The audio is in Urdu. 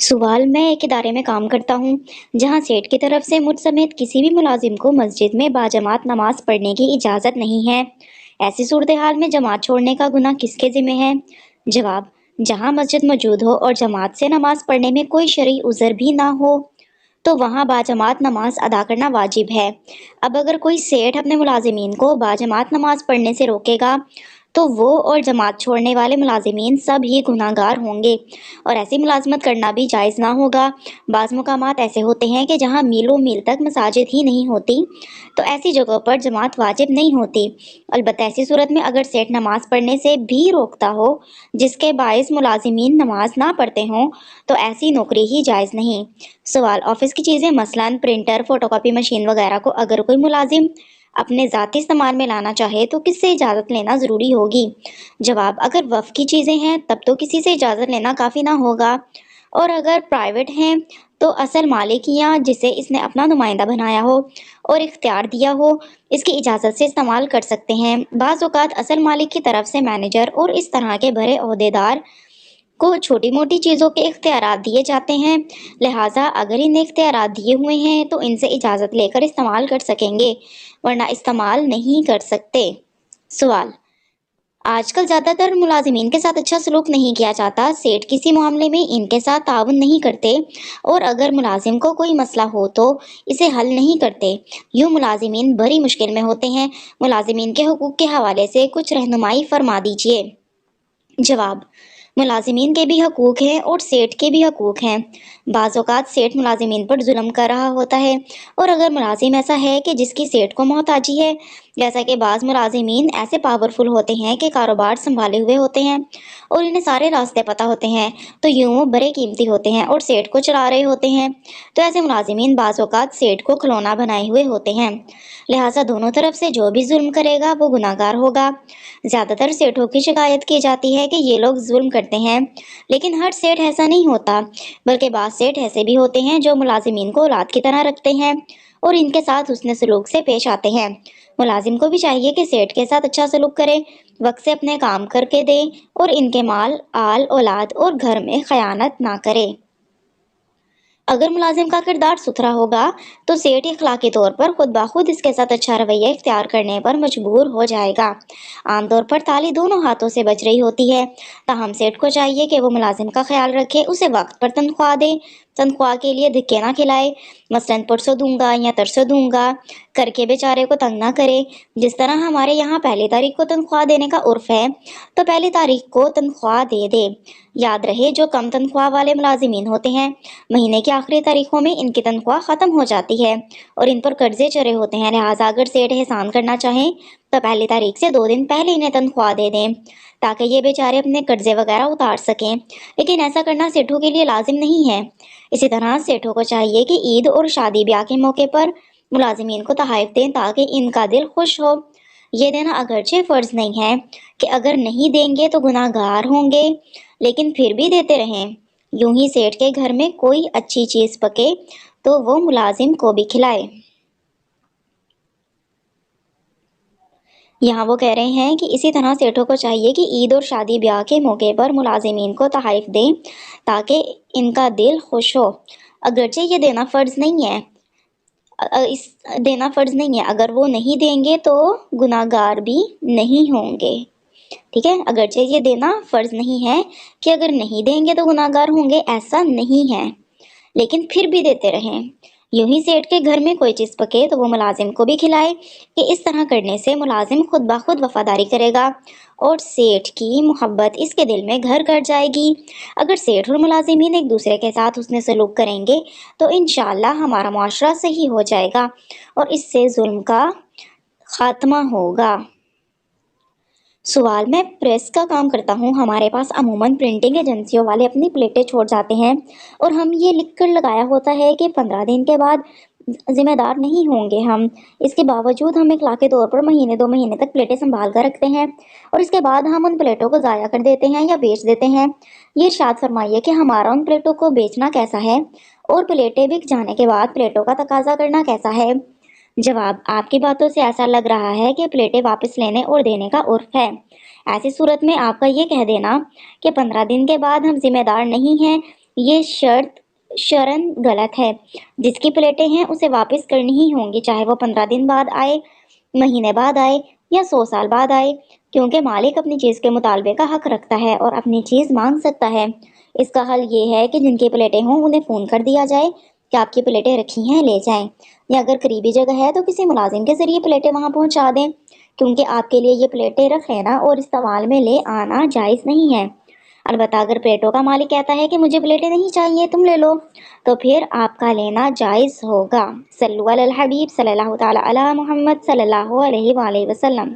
سوال: میں ایک ادارے میں کام کرتا ہوں جہاں سیٹ کی طرف سے مجھ سمیت کسی بھی ملازم کو مسجد میں باجماعت نماز پڑھنے کی اجازت نہیں ہے۔ ایسی صورتحال میں جماعت چھوڑنے کا گناہ کس کے ذمہ ہے؟ جواب: جہاں مسجد موجود ہو اور جماعت سے نماز پڑھنے میں کوئی شرعی عذر بھی نہ ہو تو وہاں باجماعت نماز ادا کرنا واجب ہے۔ اب اگر کوئی سیٹ اپنے ملازمین کو باجماعت نماز پڑھنے سے روکے گا تو وہ اور جماعت چھوڑنے والے ملازمین سب ہی گناہ گار ہوں گے، اور ایسی ملازمت کرنا بھی جائز نہ ہوگا۔ بعض مقامات ایسے ہوتے ہیں کہ جہاں میلوں میل تک مساجد ہی نہیں ہوتی، تو ایسی جگہوں پر جماعت واجب نہیں ہوتی۔ البتہ ایسی صورت میں اگر سیٹ نماز پڑھنے سے بھی روکتا ہو جس کے باعث ملازمین نماز نہ پڑھتے ہوں تو ایسی نوکری ہی جائز نہیں۔ سوال: آفس کی چیزیں مثلاً پرنٹر، فوٹو کاپی مشین وغیرہ کو اگر کوئی ملازم اپنے ذاتی استعمال میں لانا چاہے تو کس سے اجازت لینا ضروری ہوگی؟ جواب: اگر وقف کی چیزیں ہیں تب تو کسی سے اجازت لینا کافی نہ ہوگا، اور اگر پرائیویٹ ہیں تو اصل مالک یا جسے اس نے اپنا نمائندہ بنایا ہو اور اختیار دیا ہو اس کی اجازت سے استعمال کر سکتے ہیں۔ بعض اوقات اصل مالک کی طرف سے مینیجر اور اس طرح کے بڑے عہدیدار کو چھوٹی موٹی چیزوں کے اختیارات دیے جاتے ہیں، لہٰذا اگر انہیں اختیارات دیے ہوئے ہیں تو ان سے اجازت لے کر استعمال کر سکیں گے، ورنہ استعمال نہیں کر سکتے۔ سوال: آج کل زیادہ تر ملازمین کے ساتھ اچھا سلوک نہیں کیا جاتا، سیٹ کسی معاملے میں ان کے ساتھ تعاون نہیں کرتے، اور اگر ملازم کو کوئی مسئلہ ہو تو اسے حل نہیں کرتے، یوں ملازمین بڑی مشکل میں ہوتے ہیں۔ ملازمین کے حقوق کے حوالے سے کچھ رہنمائی فرما دیجیے۔ جواب: ملازمین کے بھی حقوق ہیں اور سیٹ کے بھی حقوق ہیں۔ بعض اوقات سیٹ ملازمین پر ظلم کر رہا ہوتا ہے، اور اگر ملازم ایسا ہے کہ جس کی سیٹ کو محتاجی ہے، جیسا کہ بعض ملازمین ایسے پاورفل ہوتے ہیں کہ کاروبار سنبھالے ہوئے ہوتے ہیں اور انہیں سارے راستے پتہ ہوتے ہیں، تو یوں وہ بڑے قیمتی ہوتے ہیں اور سیٹ کو چلا رہے ہوتے ہیں، تو ایسے ملازمین بعض اوقات سیٹ کو کھلونا بنائے ہوئے ہوتے ہیں، لہٰذا دونوں طرف سے جو بھی ظلم کرے گا وہ گناہ گار ہوگا۔ زیادہ تر سیٹوں کی شکایت کی جاتی ہے کہ یہ لوگ ظلم کرتے ہیں، لیکن ہر سیٹ ایسا نہیں ہوتا، بلکہ بعض سیٹ ایسے بھی ہوتے ہیں جو ملازمین کو اولاد کی طرح رکھتے ہیں اور ان کے ساتھ حسن سلوک سے پیش آتے ہیں۔ ملازم کو بھی چاہیے کہ سیٹ کے ساتھ اچھا سلوک کرے، وقت سے اپنے کام کر کے دے اور ان کے مال، آل، اولاد اور گھر میں خیانت نہ کرے۔ اگر ملازم کا کردار ستھرا ہوگا تو سیٹ اخلاقی طور پر خود بخود اس کے ساتھ اچھا رویہ اختیار کرنے پر مجبور ہو جائے گا۔ عام طور پر تالی دونوں ہاتھوں سے بج رہی ہوتی ہے، تاہم سیٹ کو چاہیے کہ وہ ملازم کا خیال رکھے، اسے وقت پر تنخواہ دے، تنخواہ کے لیے دھکے نہ کھلائے، مثلاً پرسوں دوں گا یا ترسوں دوں گا کر کے بیچارے کو تنگ نہ کرے۔ جس طرح ہمارے یہاں پہلی تاریخ کو تنخواہ دینے کا عرف ہے تو پہلی تاریخ کو تنخواہ دے دے۔ یاد رہے جو کم تنخواہ والے ملازمین ہوتے ہیں مہینے کی آخری تاریخوں میں ان کی تنخواہ ختم ہو جاتی ہے اور ان پر قرضے چڑھے ہوتے ہیں، لہٰذا اگر سیٹ احسان کرنا چاہیں تو پہلی تاریخ سے 2 دن پہلے انہیں تنخواہ دے دیں تاکہ یہ بیچارے اپنے قرضے وغیرہ اتار سکیں، لیکن ایسا کرنا سیٹوں کے لیے لازم نہیں ہے۔ اسی طرح سیٹوں کو چاہیے کہ عید اور شادی بیاہ کے موقع پر ملازمین کو تحائف دیں تاکہ ان کا دل خوش ہو۔ یہ دینا اگرچہ فرض نہیں ہے کہ اگر نہیں دیں گے تو گناہ گار ہوں گے، لیکن پھر بھی دیتے رہیں۔ یوں ہی سیٹ کے گھر میں کوئی اچھی چیز پکے تو وہ ملازم کو بھی کھلائے۔ یہاں وہ کہہ رہے ہیں کہ اسی طرح سیٹوں کو چاہیے کہ عید اور شادی بیاہ کے موقع پر ملازمین کو تحائف دیں تاکہ ان کا دل خوش ہو۔ اگرچہ یہ دینا فرض نہیں ہے، اگر وہ نہیں دیں گے تو گناہ گار بھی نہیں ہوں گے۔ ٹھیک ہے، اگرچہ یہ دینا فرض نہیں ہے کہ اگر نہیں دیں گے تو گناہ گار ہوں گے، ایسا نہیں ہے، لیکن پھر بھی دیتے رہیں۔ یوں ہی سیٹ کے گھر میں کوئی چیز پکے تو وہ ملازم کو بھی کھلائے کہ اس طرح کرنے سے ملازم خود بخود وفاداری کرے گا اور سیٹ کی محبت اس کے دل میں گھر کر جائے گی۔ اگر سیٹ اور ملازمین ایک دوسرے کے ساتھ حسن سلوک کریں گے تو انشاءاللہ ہمارا معاشرہ صحیح ہو جائے گا اور اس سے ظلم کا خاتمہ ہوگا۔ سوال: میں پریس کا کام کرتا ہوں، ہمارے پاس عموماً پرنٹنگ ایجنسیوں والے اپنی پلیٹیں چھوڑ جاتے ہیں اور ہم یہ لکھ کر لگایا ہوتا ہے کہ 15 دن کے بعد ذمہ دار نہیں ہوں گے ہم۔ اس کے باوجود ہم اخلاقی طور پر مہینے 2 مہینے تک پلیٹیں سنبھال کر رکھتے ہیں اور اس کے بعد ہم ان پلیٹوں کو ضائع کر دیتے ہیں یا بیچ دیتے ہیں۔ یہ ارشاد فرمائیے کہ ہمارا ان پلیٹوں کو بیچنا کیسا ہے اور پلیٹیں بک جانے کے بعد پلیٹوں کا تقاضا کرنا کیسا ہے؟ جواب: آپ کی باتوں سے ایسا لگ رہا ہے کہ پلیٹیں واپس لینے اور دینے کا عرف ہے۔ ایسی صورت میں آپ کا یہ کہہ دینا کہ 15 دن کے بعد ہم ذمہ دار نہیں ہیں، یہ شرط شرعن غلط ہے۔ جس کی پلیٹیں ہیں اسے واپس کرنی ہی ہوں گی، چاہے وہ 15 دن بعد آئے، مہینے بعد آئے یا 100 سال بعد آئے، کیونکہ مالک اپنی چیز کے مطالبے کا حق رکھتا ہے اور اپنی چیز مانگ سکتا ہے۔ اس کا حل یہ ہے کہ جن کی پلیٹیں ہوں انہیں فون کر دیا جائے کہ آپ کی پلیٹیں رکھی ہیں، لے جائیں، یا اگر قریبی جگہ ہے تو کسی ملازم کے ذریعے پلیٹیں وہاں پہنچا دیں، کیونکہ آپ کے لیے یہ پلیٹیں رکھ لینا اور استعمال میں لے آنا جائز نہیں ہے۔ البتہ اگر پلیٹوں کا مالک کہتا ہے کہ مجھے پلیٹیں نہیں چاہیے، تم لے لو، تو پھر آپ کا لینا جائز ہوگا۔ صلو علی الحبیب صلی اللہ تعالی علی محمد صلی اللہ علیہ وآلہ وسلم۔